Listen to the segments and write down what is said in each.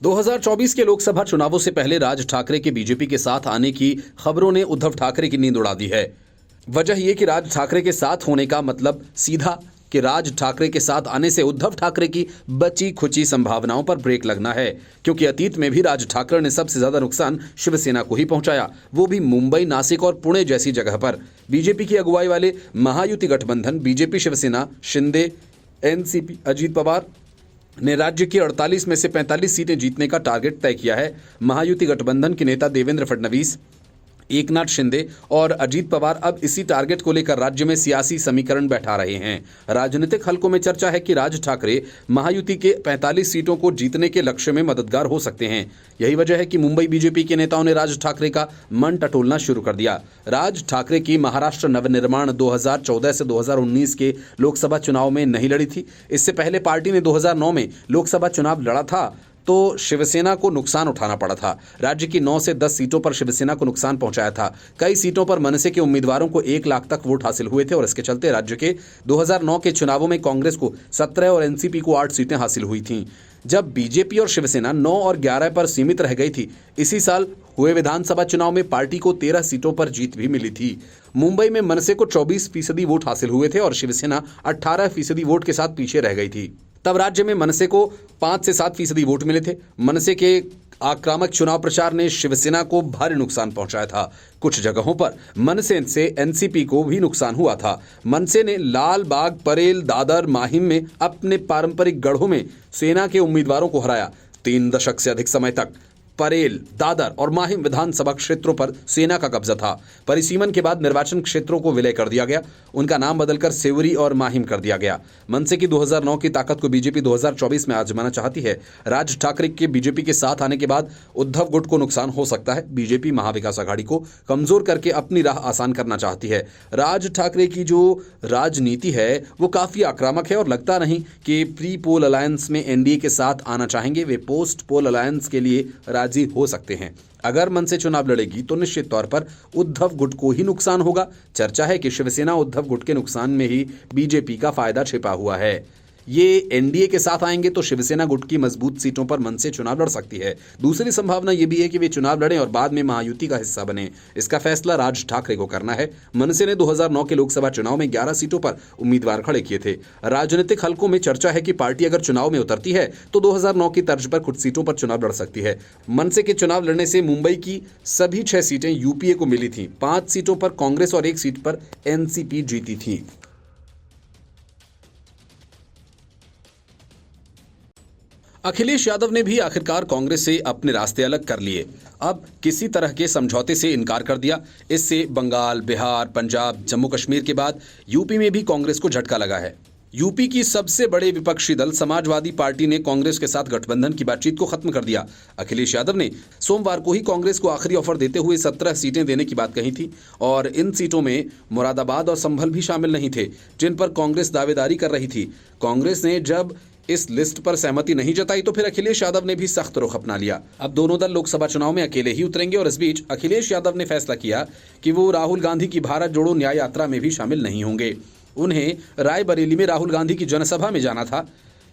2024 के लोकसभा चुनावों से पहले राज ठाकरे के बीजेपी के साथ आने की खबरों ने उद्धव ठाकरे की नींद उड़ा दी है। वजह यह कि राज ठाकरे के साथ होने का मतलब सीधा कि राज ठाकरे के साथ आने से उद्धव ठाकरे की बची खुची संभावनाओं पर ब्रेक लगना है, क्योंकि अतीत में भी राज ठाकरे ने सबसे ज्यादा नुकसान शिवसेना को ही पहुंचाया, वो भी मुंबई, नासिक और पुणे जैसी जगह पर। बीजेपी की अगुवाई वाले महायुति गठबंधन बीजेपी, शिवसेना, शिंदे, एनसीपी, अजीत पवार ने राज्य की 48 में से 45 सीटें जीतने का टारगेट तय किया है। महायुति गठबंधन के नेता देवेंद्र फडणवीस, एकनाथ शिंदे और अजीत पवार अब इसी टारगेट को लेकर राज्य में सियासी समीकरण बैठा रहे हैं। राजनीतिक हलकों में चर्चा है कि राज ठाकरे महायुति के 45 सीटों को जीतने के लक्ष्य में मददगार हो सकते हैं। यही वजह है कि मुंबई बीजेपी के नेताओं ने राज ठाकरे का मन टटोलना शुरू कर दिया। राज ठाकरे की महाराष्ट्र नवनिर्माण 2014 से 2019 के लोकसभा चुनाव में नहीं लड़ी थी। इससे पहले पार्टी ने 2009 में लोकसभा चुनाव लड़ा था तो शिवसेना को नुकसान उठाना पड़ा था। राज्य की 9 से 10 सीटों पर शिवसेना को नुकसान पहुंचाया था। कई सीटों पर मनसे के उम्मीदवारों को 1 लाख तक वोट हासिल हुए थे और इसके चलते राज्य के 2009 के चुनावों में कांग्रेस को 17 और एनसीपी को 8 सीटें हासिल हुई थीं, जब बीजेपी और शिवसेना 9 और 11 पर सीमित रह गई थी। इसी साल हुए विधानसभा चुनाव में पार्टी को 13 सीटों पर जीत भी मिली थी। मुंबई में मनसे को 24% वोट हासिल हुए थे और शिवसेना 18% वोट के साथ पीछे रह गई थी। तब राज्य में मनसे को 5 से 7% वोट मिले थे। मनसे के आक्रामक चुनाव प्रचार ने शिवसेना को भारी नुकसान पहुंचाया था। कुछ जगहों पर मनसे से एनसीपी को भी नुकसान हुआ था। मनसे ने लाल बाग, परेल, दादर, माहिम में अपने पारंपरिक गढ़ों में सेना के उम्मीदवारों को हराया। 3 दशक से अधिक समय तक परेल, दादर और माहिम विधानसभा क्षेत्रों पर सेना का कब्जा था। परिसीमन के बाद निर्वाचन क्षेत्रों को विलय कर दिया गया। उनका नाम बदलकर सेवरी और माहिम कर दिया गया। मनसे की 2009 की ताकत को बीजेपी 2024 में आजमाना चाहती है। राज ठाकरे के बीजेपी के साथ आने के बाद उद्धव गुट को नुकसान हो सकता है। बीजेपी महाविकास आघाड़ी को कमजोर करके अपनी राह आसान करना चाहती है। राज ठाकरे की जो राजनीति है वो काफी आक्रामक है और लगता नहीं कि प्री पोल अलायंस में एनडीए के साथ आना चाहेंगे। वे पोस्ट पोल अलायंस के लिए राजी हो सकते हैं। अगर मनसे चुनाव लड़ेगी तो निश्चित तौर पर उद्धव गुट को ही नुकसान होगा। चर्चा है कि शिवसेना उद्धव गुट के नुकसान में ही बीजेपी का फायदा छिपा हुआ है। ये एनडीए के साथ आएंगे तो शिवसेना गुट की मजबूत सीटों पर मनसे चुनाव लड़ सकती है। दूसरी संभावना यह भी है कि वे चुनाव लड़ें और बाद में महायुति का हिस्सा बने। इसका फैसला राज ठाकरे को करना है। मनसे ने 2009 के लोकसभा चुनाव में 11 सीटों पर उम्मीदवार खड़े किए थे। राजनीतिक हलकों में चर्चा है कि पार्टी अगर चुनाव में उतरती है तो 2009 की तर्ज पर कुछ सीटों पर चुनाव लड़ सकती है। मनसे के चुनाव लड़ने से मुंबई की सभी 6 सीटें यूपीए को मिली थी। 5 सीटों पर कांग्रेस और 1 सीट पर एनसीपी जीती थी। अखिलेश यादव ने भी आखिरकार कांग्रेस से अपने रास्ते अलग कर लिए। अब किसी तरह के समझौते से इनकार कर दिया। इससे बंगाल, बिहार, पंजाब, जम्मू कश्मीर के बाद यूपी में भी कांग्रेस को झटका लगा है। यूपी की सबसे बड़े विपक्षी दल समाजवादी पार्टी ने कांग्रेस के साथ गठबंधन की बातचीत को खत्म कर दिया। अखिलेश यादव ने सोमवार को ही कांग्रेस को आखिरी ऑफर देते हुए 17 सीटें देने की बात कही थी और इन सीटों में मुरादाबाद और संभल भी शामिल नहीं थे, जिन पर कांग्रेस दावेदारी कर रही थी। कांग्रेस ने जब इस लिस्ट पर सहमति नहीं जताई तो फिर अखिलेश यादव ने भी सख्त रुख अपना लिया। अब दोनों दल लोकसभा चुनाव में अकेले ही उतरेंगे और इस बीच अखिलेश यादव ने फैसला किया कि वो राहुल गांधी की भारत जोड़ो न्याय यात्रा में भी शामिल नहीं होंगे। उन्हें रायबरेली में राहुल गांधी की जनसभा में जाना था,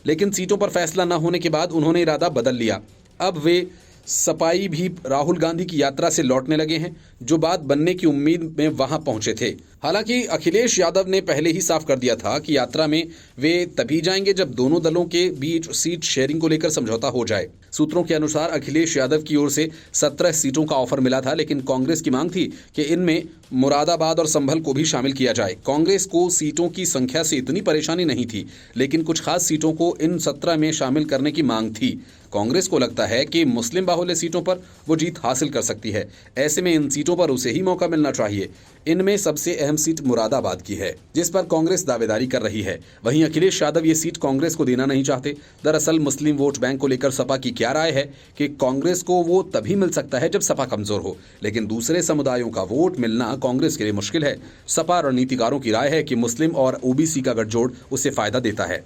लेकिन सीटों पर फैसला न होने के बाद उन्होंने इरादा बदल लिया। अब वे सपाई भी राहुल गांधी की यात्रा से लौटने लगे हैं, जो बात बनने की उम्मीद में वहां पहुंचे थे। हालांकि अखिलेश यादव ने पहले ही साफ कर दिया था कि यात्रा में वे तभी जाएंगे जब दोनों दलों के बीच सीट शेयरिंग को लेकर समझौता हो जाए। सूत्रों के अनुसार अखिलेश यादव की ओर से 17 सीटों का ऑफर मिला था, लेकिन कांग्रेस की मांग थी कि इनमें मुरादाबाद और संभल को भी शामिल किया जाए। कांग्रेस को सीटों की संख्या से इतनी परेशानी नहीं थी, लेकिन कुछ खास सीटों को इन 17 में शामिल करने की मांग थी। कांग्रेस को लगता है कि मुस्लिम बाहुल्य सीटों पर वो जीत हासिल कर सकती है। ऐसे में इन सीटों पर उसे ही मौका मिलना चाहिए। इनमें सबसे अहम सीट मुरादाबाद की है, जिस पर कांग्रेस दावेदारी कर रही है। वहीं अखिलेश यादव ये सीट कांग्रेस को देना नहीं चाहते। दरअसल मुस्लिम वोट बैंक को लेकर सपा की क्या राय है कि कांग्रेस को वो तभी मिल सकता है जब सपा कमजोर हो, लेकिन दूसरे समुदायों का वोट मिलना कांग्रेस के लिए मुश्किल है। सपा रणनीतिकारों की राय है कि मुस्लिम और ओबीसी का गठजोड़ उसे फायदा देता है।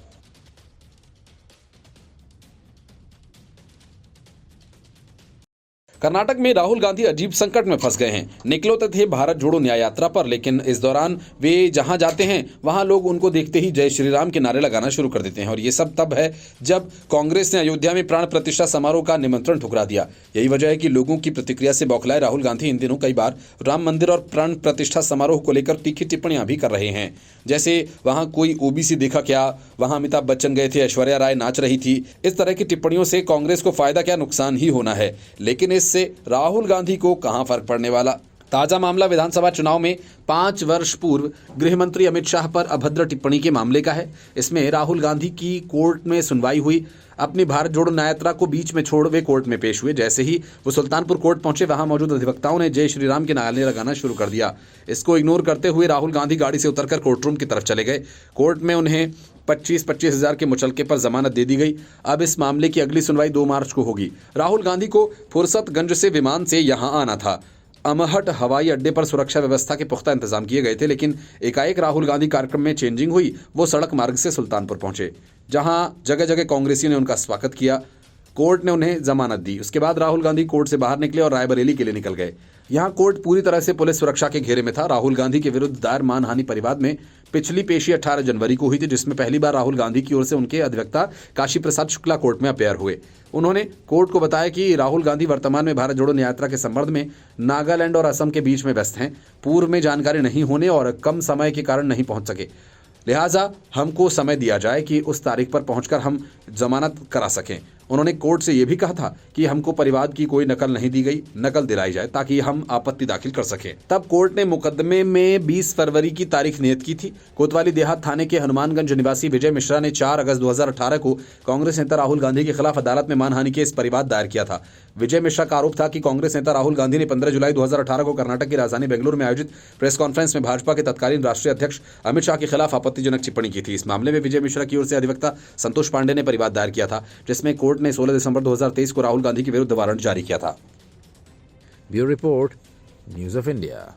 कर्नाटक में राहुल गांधी अजीब संकट में फंस गए हैं। निकलते थे भारत जोड़ो न्याय यात्रा पर, लेकिन इस दौरान वे जहां जाते हैं वहां लोग उनको देखते ही जय श्री राम के नारे लगाना शुरू कर देते हैं। और ये सब तब है जब कांग्रेस ने अयोध्या में प्राण प्रतिष्ठा समारोह का निमंत्रण ठुकरा दिया। यही वजह है कि लोगों की प्रतिक्रिया से बौखलाए राहुल गांधी इन दिनों कई बार राम मंदिर और प्राण प्रतिष्ठा समारोह को लेकर तीखी टिप्पणियां भी कर रहे हैं। जैसे वहां कोई ओबीसी देखा क्या, वहां अमिताभ बच्चन गए थे, ऐश्वर्या राय नाच रही थी। इस तरह की टिप्पणियों से कांग्रेस को फायदा क्या, नुकसान ही होना है। लेकिन इससे राहुल गांधी को कहां फर्क पड़ने वाला। ताजा मामला विधानसभा चुनाव में 5 वर्ष पूर्व गृह मंत्री अमित शाह पर अभद्र टिप्पणी के मामले का है। इसमें राहुल गांधी की कोर्ट में सुनवाई हुई। अपनी भारत जोड़ो न्याय यात्रा को बीच में छोड़ वे कोर्ट में पेश हुए। जैसे ही वो सुल्तानपुर कोर्ट पहुंचे, वहां मौजूद अधिवक्ताओं ने जय श्री राम के नारे लगाना शुरू कर दिया। इसको इग्नोर करते हुए राहुल गांधी गाड़ी से उतरकर कोर्ट रूम की तरफ चले गए। कोर्ट में उन्हें 25-25 हजार के मुचलके पर जमानत दे दी गई। अब इस मामले की अगली सुनवाई 2 मार्च को होगी। राहुल गांधी को फुर्सतगंज से विमान से यहां आना था। अमहट हवाई अड्डे पर सुरक्षा व्यवस्था के पुख्ता इंतजाम किए गए थे, लेकिन एकाएक राहुल गांधी कार्यक्रम में चेंजिंग हुई। वो सड़क मार्ग से सुल्तानपुर पहुंचे, जहां जगह जगह कांग्रेसियों ने उनका स्वागत किया। कोर्ट ने उन्हें जमानत दी। उसके बाद राहुल गांधी कोर्ट से बाहर निकले और रायबरेली के लिए निकल गए। यहां कोर्ट पूरी तरह से पुलिस सुरक्षा के घेरे में था। राहुल गांधी के विरुद्ध दायर मानहानि परिवाद में पिछली पेशी 18 जनवरी को हुई थी, जिसमें पहली बार राहुल गांधी की ओर से उनके अधिवक्ता काशी प्रसाद शुक्ला कोर्ट में अपेयर हुए। उन्होंने कोर्ट को बताया कि राहुल गांधी वर्तमान में भारत जोड़ो न्याय यात्रा के संबंध में नागालैंड और असम के बीच में व्यस्त हैं। पूर्व में जानकारी नहीं होने और कम समय के कारण नहीं पहुंच सके, लिहाजा हमको समय दिया जाए कि उस तारीख पर पहुंचकर हम जमानत करा सकें। उन्होंने कोर्ट से यह भी कहा था कि हमको परिवाद की कोई नकल नहीं दी गई, नकल दिलाई जाए ताकि हम आपत्ति दाखिल कर सकें। तब कोर्ट ने मुकदमे में 20 फरवरी की तारीख नियत की थी। कोतवाली देहात थाने के हनुमानगंज निवासी विजय मिश्रा ने 4 अगस्त 2018 को कांग्रेस नेता राहुल गांधी के खिलाफ अदालत में मानहानि केस परिवाद दायर किया था। विजय मिश्रा का आरोप था कि कांग्रेस नेता राहुल गांधी ने 15 जुलाई 2018 को कर्नाटक की राजधानी बेंगलुरु में आयोजित प्रेस कॉन्फ्रेंस में भाजपा के तत्कालीन राष्ट्रीय अध्यक्ष अमित शाह के खिलाफ आपत्तिजनक टिप्पणी की थी। इस मामले में विजय मिश्रा की ओर से अधिवक्ता संतोष पांडे ने परिवाद दायर किया था, जिसमें कोर्ट ने 16 दिसंबर 2023 को राहुल गांधी के विरुद्ध वारंट जारी किया था। Bureau report, news of India.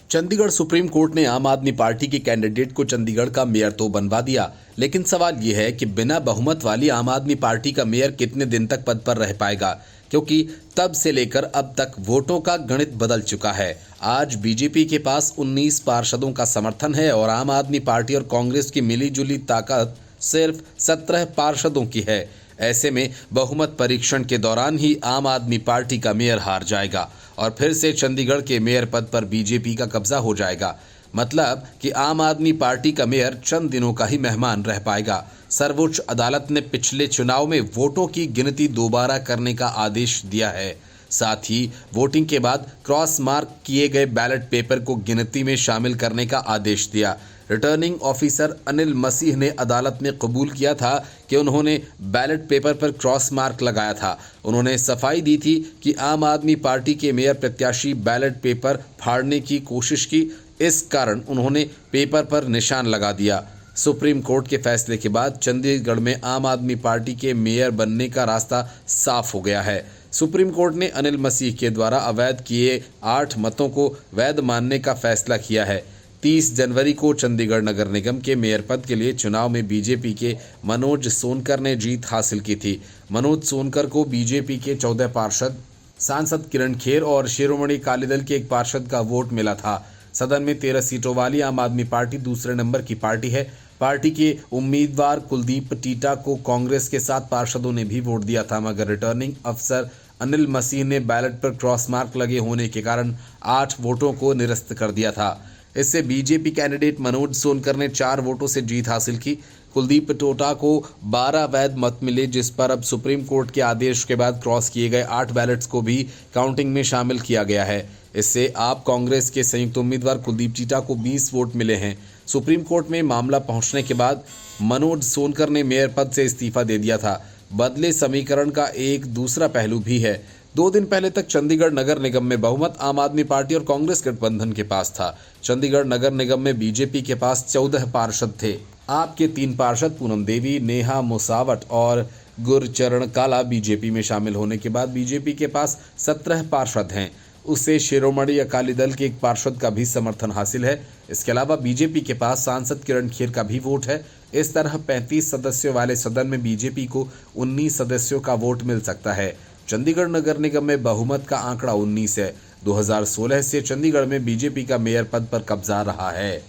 Chandigarh supreme court ने आम आदमी पार्टी के कैंडिडेट को चंडीगढ़ का मेयर तो बनवा दिया, लेकिन सवाल यह है कि बिना बहुमत वाली आम आदमी पार्टी का मेयर कितने दिन तक पद पर रह पाएगा, क्योंकि तब से लेकर अब तक वोटों का गणित बदल चुका है। आज बीजेपी के पास 19 पार्षदों का समर्थन है और आम आदमी पार्टी और कांग्रेस की मिलीजुली ताकत सिर्फ 17 पार्षदों की है। ऐसे में बहुमत परीक्षण के दौरान ही आम आदमी पार्टी का मेयर हार जाएगा और फिर से चंडीगढ़ के मेयर पद पर बीजेपी का कब्जा हो जाएगा। मतलब कि आम आदमी पार्टी का मेयर चंद दिनों का ही मेहमान रह पाएगा। सर्वोच्च अदालत ने पिछले चुनाव में वोटों की गिनती दोबारा करने का आदेश दिया है। साथ ही वोटिंग के बाद क्रॉस मार्क किए गए बैलेट पेपर को गिनती में शामिल करने का आदेश दिया। रिटर्निंग ऑफिसर अनिल मसीह ने अदालत में कबूल किया था कि उन्होंने बैलेट पेपर पर क्रॉस मार्क लगाया था। उन्होंने सफाई दी थी कि आम आदमी पार्टी के मेयर प्रत्याशी बैलेट पेपर फाड़ने की कोशिश की, इस कारण उन्होंने पेपर पर निशान लगा दिया। सुप्रीम कोर्ट के फैसले के बाद चंडीगढ़ में आम आदमी पार्टी के मेयर बनने का रास्ता साफ हो गया है। सुप्रीम कोर्ट ने अनिल मसीह के द्वारा अवैध किए 8 मतों को वैध मानने का फैसला किया है। 30 जनवरी को चंडीगढ़ नगर निगम के मेयर पद के लिए चुनाव में बीजेपी के मनोज सोनकर ने जीत हासिल की थी। मनोज सोनकर को बीजेपी के 14 पार्षद, सांसद किरण खेर और शिरोमणि अकाली दल के 1 पार्षद का वोट मिला था। सदन में 13 सीटों वाली आम आदमी पार्टी दूसरे नंबर की पार्टी है। पार्टी के उम्मीदवार कुलदीप टीटा को कांग्रेस के 7 पार्षदों ने भी वोट दिया था, मगर रिटर्निंग अफसर अनिल मसीह ने बैलेट पर क्रॉस मार्क लगे होने के कारण 8 वोटों को निरस्त कर दिया था। इससे बीजेपी कैंडिडेट मनोज सोनकर ने 4 वोटों से जीत हासिल की। कुलदीप टोटा को 12 वैध मत मिले, जिस पर अब सुप्रीम कोर्ट के आदेश के बाद क्रॉस किए गए 8 बैलेट्स को भी काउंटिंग में शामिल किया गया है। इससे आप कांग्रेस के संयुक्त उम्मीदवार कुलदीप टीटा को 20 वोट मिले हैं। सुप्रीम कोर्ट में मामला पहुंचने के बाद मनोज सोनकर ने मेयर पद से इस्तीफा दे दिया था। बदले समीकरण का एक दूसरा पहलू भी है। 2 दिन पहले तक चंडीगढ़ नगर निगम में बहुमत आम आदमी पार्टी और कांग्रेस गठबंधन के पास था। चंडीगढ़ नगर निगम में बीजेपी के पास 14 पार्षद थे। आपके 3 पार्षद पूनम देवी, नेहा मुसावट और गुरचरण काला बीजेपी में शामिल होने के बाद बीजेपी के पास 17 पार्षद हैं। उसे शिरोमणि अकाली दल के एक पार्षद का भी समर्थन हासिल है। इसके अलावा बीजेपी के पास सांसद किरण खेर का भी वोट है। इस तरह 35 सदस्यों वाले सदन में बीजेपी को 19 सदस्यों का वोट मिल सकता है। चंडीगढ़ नगर निगम में बहुमत का आंकड़ा 19 है। 2016 से चंडीगढ़ में बीजेपी का मेयर पद पर कब्जा रहा है।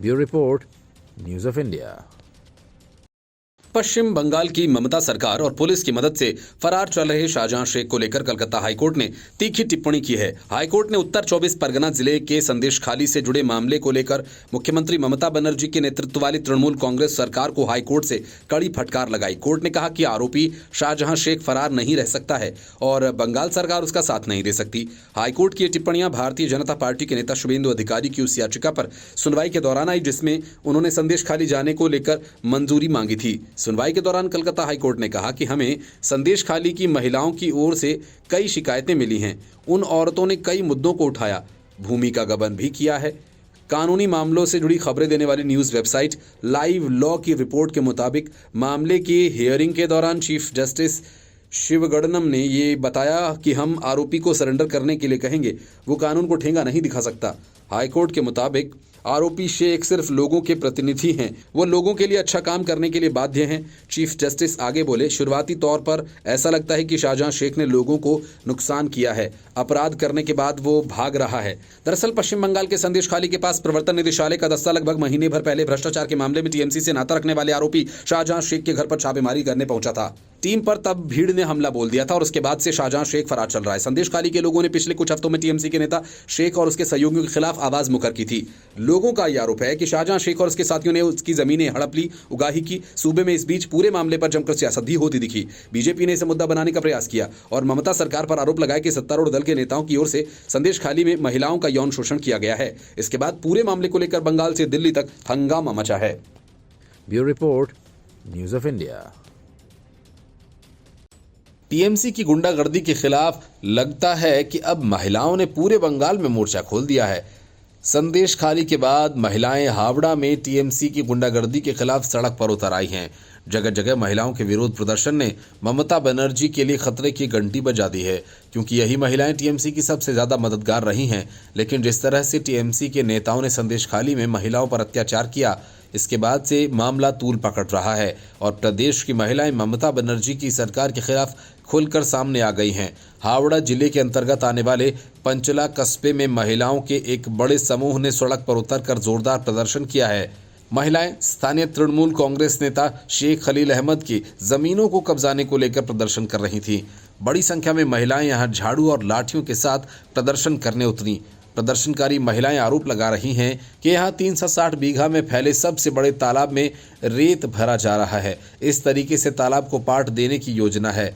Bureau Report, News of India. पश्चिम बंगाल की ममता सरकार और पुलिस की मदद से फरार चल रहे शाहजहां शेख को लेकर कलकत्ता हाईकोर्ट ने तीखी टिप्पणी की है। हाईकोर्ट ने उत्तर 24 परगना जिले के संदेशखाली से जुड़े मामले को लेकर मुख्यमंत्री ममता बनर्जी के नेतृत्व वाली तृणमूल कांग्रेस सरकार को हाईकोर्ट से कड़ी फटकार लगाई। कोर्ट ने कहा कि आरोपी शाहजहां शेख फरार नहीं रह सकता है और बंगाल सरकार उसका साथ नहीं दे सकती। हाईकोर्ट की ये टिप्पणियां भारतीय जनता पार्टी के नेता शुभेंदु अधिकारी की उस याचिका पर सुनवाई के दौरान आई जिसमें उन्होंने संदेशखाली जाने को लेकर मंजूरी मांगी थी। सुनवाई के दौरान कलकत्ता हाईकोर्ट ने कहा कि हमें संदेशखाली की महिलाओं की ओर से कई शिकायतें मिली हैं। उन औरतों ने कई मुद्दों को उठाया, भूमि का गबन भी किया है। कानूनी मामलों से जुड़ी खबरें देने वाली न्यूज़ वेबसाइट लाइव लॉ की रिपोर्ट के मुताबिक मामले की हियरिंग के दौरान चीफ जस्टिस शिवगणनम ने ये बताया कि हम आरोपी को सरेंडर करने के लिए कहेंगे, वो कानून को ठेंगा नहीं दिखा सकता। हाईकोर्ट के मुताबिक आरोपी शेख सिर्फ लोगों के प्रतिनिधि हैं, वो लोगों के लिए अच्छा काम करने के लिए बाध्य हैं। चीफ जस्टिस आगे बोले, शुरुआती तौर पर ऐसा लगता है कि शाहजहां शेख ने लोगों को नुकसान किया है, अपराध करने के बाद वो भाग रहा है। दरअसल पश्चिम बंगाल के संदेशखाली के पास प्रवर्तन निदेशालय का दस्ता लगभग महीने भर पहले भ्रष्टाचार के मामले में टीएमसी से नाता रखने वाले आरोपी शाहजहां शेख के घर पर छापेमारी करने पहुंचा था। टीम पर तब भीड़ ने हमला बोल दिया था और उसके बाद से शाहजहां शेख फरार चल रहा है। संदेशखाली के लोगों ने पिछले कुछ हफ्तों में टीएमसी के नेता शेख और उसके सहयोगियों के खिलाफ आवाज मुकर की थी। लोगों का यह आरोप है कि शाहजहां शेख और उसके साथियों ने उसकी जमीनें हड़प ली, उगाही की। सूबे में इस बीच पूरे मामले पर जमकर सियासत भी होती दिखी। बीजेपी ने इसे मुद्दा बनाने का प्रयास किया और ममता सरकार पर आरोप लगाया कि सत्तारूढ़ दल के नेताओं की ओर से संदेशखाली में महिलाओं का यौन शोषण किया गया है। इसके बाद पूरे मामले को लेकर बंगाल से दिल्ली तक हंगामा मचा है। Bureau Report, News of India. TMC की गुंडागर्दी के खिलाफ लगता है कि अब महिलाओं ने पूरे बंगाल में मोर्चा खोल दिया है। संदेशखाली के बाद महिलाएं हावड़ा में टीएमसी की गुंडागर्दी के खिलाफ सड़क पर उतर आई हैं। जगह जगह महिलाओं के विरोध प्रदर्शन ने ममता बनर्जी के लिए खतरे की घंटी बजा दी है, क्योंकि यही महिलाएं टीएमसी की सबसे ज्यादा मददगार रही हैं। लेकिन जिस तरह से टीएमसी के नेताओं ने संदेशखाली में महिलाओं पर अत्याचार किया, इसके बाद से मामला तूल पकड़ रहा है और प्रदेश की महिलाएं ममता बनर्जी की सरकार के खिलाफ खुलकर सामने आ गई हैं। हावड़ा जिले के अंतर्गत आने वाले पंचला कस्बे में महिलाओं के एक बड़े समूह ने सड़क पर उतरकर जोरदार प्रदर्शन किया है। महिलाएं स्थानीय तृणमूल कांग्रेस नेता शेख खलील अहमद की जमीनों को कब्जाने को लेकर प्रदर्शन कर रही थीं। बड़ी संख्या में महिलाएं यहां झाड़ू और लाठियों के साथ प्रदर्शन करने उतरी। प्रदर्शनकारी महिलाएं आरोप लगा रही हैं कि यहां 360 बीघा में फैले सबसे बड़े तालाब में रेत भरा जा रहा है। इस तरीके से तालाब को पाट देने की योजना है।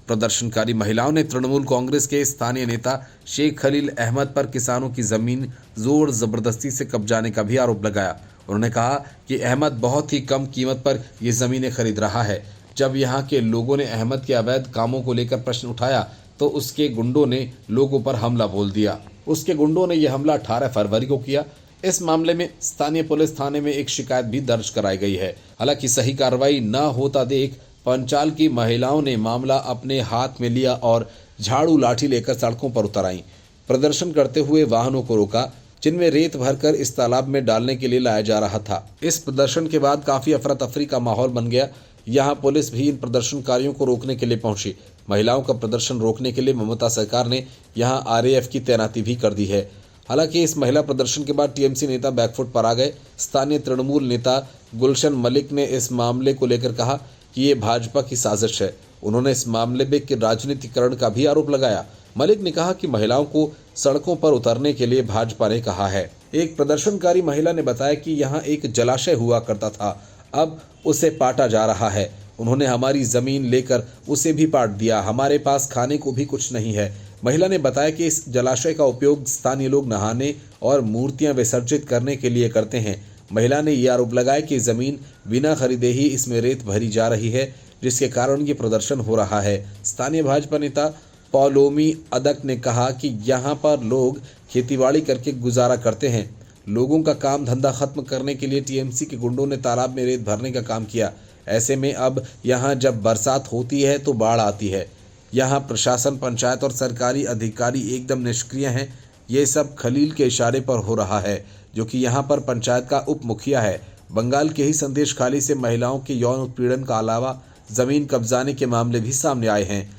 प्रदर्शनकारी महिलाओं ने तृणमूल कांग्रेस के स्थानीय नेता शेख खलील अहमद पर किसानों की जमीन जोर जबरदस्ती से कब्जाने का भी आरोप लगाया। उन्होंने कहा कि अहमद बहुत ही कम कीमत पर ये जमीनें खरीद रहा है। जब यहाँ के लोगों ने अहमद के अवैध कामों को लेकर प्रश्न उठाया तो उसके गुंडों ने लोगों पर हमला बोल दिया। उसके गुंडों ने यह हमला 18 फरवरी को किया। इस मामले में स्थानीय पुलिस थाने में एक शिकायत भी दर्ज कराई गई है। हालांकि सही कार्रवाई न होता देख पंचाल की महिलाओं ने मामला अपने हाथ में लिया और झाड़ू लाठी लेकर सड़कों पर उतर आईं। प्रदर्शन करते हुए वाहनों को रोका जिनमें रेत भरकर इस तालाब में डालने के लिए लाया जा रहा था। इस प्रदर्शन के बाद काफी अफरा तफरी का माहौल बन गया। यहाँ पुलिस भी इन प्रदर्शनकारियों को रोकने के लिए पहुंची। महिलाओं का प्रदर्शन रोकने के लिए ममता सरकार ने यहाँ आरएएफ की तैनाती भी कर दी है। हालांकि इस महिला प्रदर्शन के बाद टीएमसी नेता बैकफुट पर आ गए। स्थानीय तृणमूल नेता गुलशन मलिक ने इस मामले को लेकर कहा कि ये भाजपा की साजिश है। उन्होंने इस मामले में राजनीतिकरण का भी आरोप लगाया। मलिक ने कहा कि महिलाओं को सड़कों पर उतरने के लिए भाजपा ने कहा है। एक प्रदर्शनकारी महिला ने बताया कि यहाँ एक जलाशय हुआ करता था, अब उसे पाटा जा रहा है। उन्होंने हमारी जमीन लेकर उसे भी पाट दिया। हमारे पास खाने को भी कुछ नहीं है। महिला ने बताया कि इस जलाशय का उपयोग स्थानीय लोग नहाने और मूर्तियां विसर्जित करने के लिए करते हैं। महिला ने यह आरोप लगाया कि जमीन बिना खरीदे ही इसमें रेत भरी जा रही है, जिसके कारण ये प्रदर्शन हो रहा है। स्थानीय भाजपा नेता पौलोमी अदक ने कहा कि यहाँ पर लोग खेतीबाड़ी करके गुजारा करते हैं। लोगों का काम धंधा खत्म करने के लिए टीएमसी के गुंडों ने तालाब में रेत भरने का काम किया। ऐसे में अब यहाँ जब बरसात होती है तो बाढ़ आती है। यहाँ प्रशासन, पंचायत और सरकारी अधिकारी एकदम निष्क्रिय हैं। ये सब खलील के इशारे पर हो रहा है, जो कि यहाँ पर पंचायत का उप मुखिया है। बंगाल के ही संदेश खाली से महिलाओं के यौन उत्पीड़न का अलावा जमीन कब्जाने के मामले भी सामने आए हैं।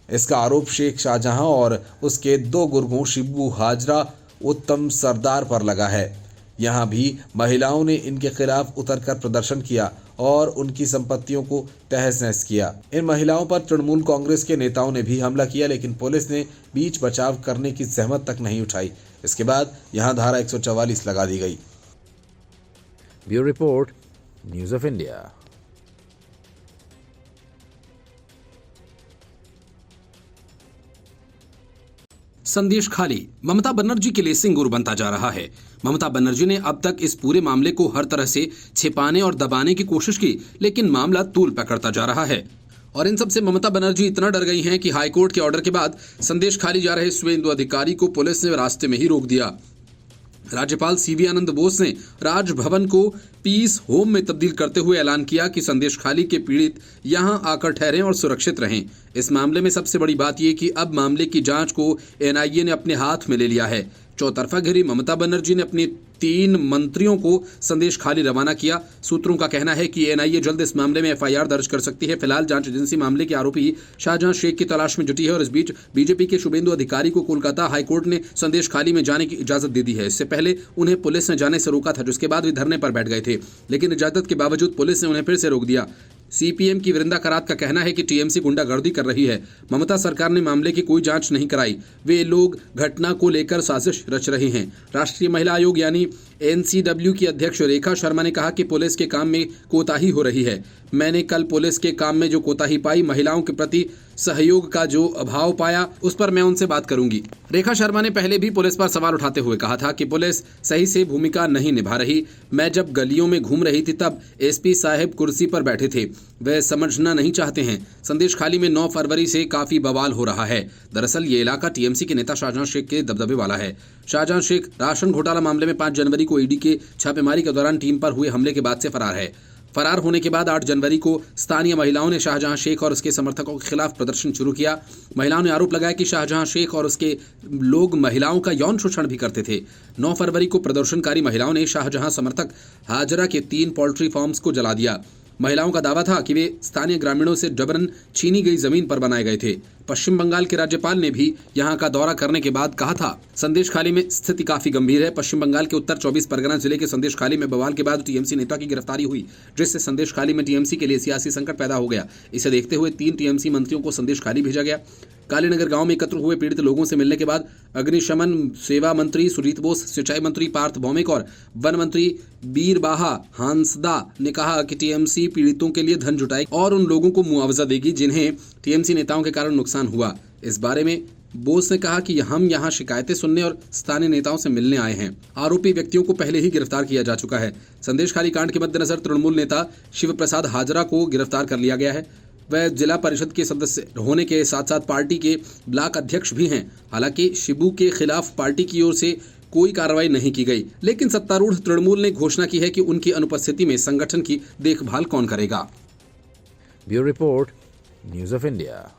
इसका आरोप शेख शाहजहां और उसके 2 गुर्गों शिबू हाजरा, उत्तम सरदार पर लगा है। यहाँ भी महिलाओं ने इनके खिलाफ उतरकर प्रदर्शन किया और उनकी संपत्तियों को तहस नहस किया। इन महिलाओं पर तृणमूल कांग्रेस के नेताओं ने भी हमला किया, लेकिन पुलिस ने बीच बचाव करने की जहमत तक नहीं उठाई। इसके बाद यहाँ धारा 144 लगा दी गई। Bureau Report, News of India. संदेश खाली ममता बनर्जी के लिए सिंगूर बनता जा रहा है। ममता बनर्जी ने अब तक इस पूरे मामले को हर तरह से छिपाने और दबाने की कोशिश की, लेकिन मामला तूल पकड़ता जा रहा है। और इन सब से ममता बनर्जी इतना डर गई हैं कि हाईकोर्ट के ऑर्डर के बाद संदेश खाली जा रहे शुभेंदु अधिकारी को पुलिस ने रास्ते में ही रोक दिया। राज्यपाल सीवी आनंद बोस ने राजभवन को पीस होम में तब्दील करते हुए ऐलान किया कि संदेश खाली के पीड़ित यहां आकर ठहरें और सुरक्षित रहें। इस मामले में सबसे बड़ी बात यह कि अब मामले की जांच को एनआईए ने अपने हाथ में ले लिया है। चौतरफा घिरी ममता बनर्जी ने अपने 3 मंत्रियों को संदेश खाली रवाना किया। सूत्रों का कहना है कि एनआईए जल्द इस मामले में एफआईआर दर्ज कर सकती है। फिलहाल जांच एजेंसी मामले के आरोपी शाहजहां शेख की तलाश में जुटी है और इस बीच बीजेपी के शुभेंदु अधिकारी को कोलकाता हाईकोर्ट ने संदेश खाली में जाने की इजाजत दे दी है। इससे पहले उन्हें पुलिस ने जाने से रोका था, जिसके बाद वे धरने पर बैठ गए थे, लेकिन इजाजत के बावजूद पुलिस ने उन्हें फिर से रोक दिया। सीपीएम की वृंदा करात का कहना है कि टीएमसी गुंडागर्दी कर रही है। ममता सरकार ने मामले की कोई जांच नहीं कराई। वे लोग घटना को लेकर साजिश रच रहे हैं। राष्ट्रीय महिला आयोग यानी एनसीडब्ल्यू की अध्यक्ष रेखा शर्मा ने कहा कि पुलिस के काम में कोताही हो रही है। मैंने कल पुलिस के काम में जो कोताही पाई, महिलाओं के प्रति सहयोग का जो अभाव पाया, उस पर मैं उनसे बात करूंगी। रेखा शर्मा ने पहले भी पुलिस पर सवाल उठाते हुए कहा था कि पुलिस सही से भूमिका नहीं निभा रही। मैं जब गलियों में घूम रही थी तब एसपी साहब कुर्सी पर बैठे थे, वे समझना नहीं चाहते हैं। संदेश खाली में 9 फरवरी से काफी बवाल हो रहा है। दरअसल ये इलाका टीएमसी के नेता शाहजहां शेख के दबदबे वाला है। शाहजहां शेख राशन घोटाला मामले में 5 जनवरी को ईडी के छापेमारी के दौरान टीम पर हुए हमले के बाद से फरार है। फरार होने के बाद 8 जनवरी को स्थानीय महिलाओं ने शाहजहां शेख और उसके समर्थकों के खिलाफ प्रदर्शन शुरू किया। महिलाओं ने आरोप लगाया कि शाहजहां शेख और उसके लोग महिलाओं का यौन शोषण भी करते थे। 9 फरवरी को प्रदर्शनकारी महिलाओं ने शाहजहां समर्थक हाजरा के 3 पोल्ट्री फार्म्स को जला दिया। महिलाओं का दावा था कि वे स्थानीय ग्रामीणों से जबरन छीनी गई जमीन पर बनाए गए थे। पश्चिम बंगाल के राज्यपाल ने भी यहां का दौरा करने के बाद कहा था, संदेश खाली में स्थिति काफी गंभीर है। पश्चिम बंगाल के उत्तर 24 परगना जिले के संदेश खाली में बवाल के बाद टीएमसी नेता की गिरफ्तारी हुई, जिससे संदेश खाली में टीएमसी के लिए सियासी संकट पैदा हो गया। इसे देखते हुए 3 टीएमसी मंत्रियों को संदेश खाली भेजा गया। कालीनगर गांव में एकत्र हुए पीड़ित लोगों से मिलने के बाद अग्निशमन सेवा मंत्री सुजीत बोस, सिंचाई मंत्री पार्थ भौमिक और वन मंत्री बीरबाहा हांसदा ने कहा कि टीएमसी पीड़ितों के लिए धन जुटाएगी और उन लोगों को मुआवजा देगी जिन्हें टीएमसी नेताओं के कारण नुकसान हुआ। इस बारे में बोस ने कहा कि हम यहां शिकायतें सुनने और स्थानीय नेताओं से मिलने आए हैं। आरोपी व्यक्तियों को पहले ही गिरफ्तार किया जा चुका है। संदेश खाली कांड के मद्देनजर तृणमूल नेता शिव प्रसाद हाजरा को गिरफ्तार कर लिया गया है। वह जिला परिषद के सदस्य होने के साथ साथ पार्टी के ब्लॉक अध्यक्ष भी हैं। हालांकि शिबू के खिलाफ पार्टी की ओर से कोई कार्रवाई नहीं की गई, लेकिन सत्तारूढ़ तृणमूल ने घोषणा की है कि उनकी अनुपस्थिति में संगठन की देखभाल कौन करेगा। Bureau report, news of India.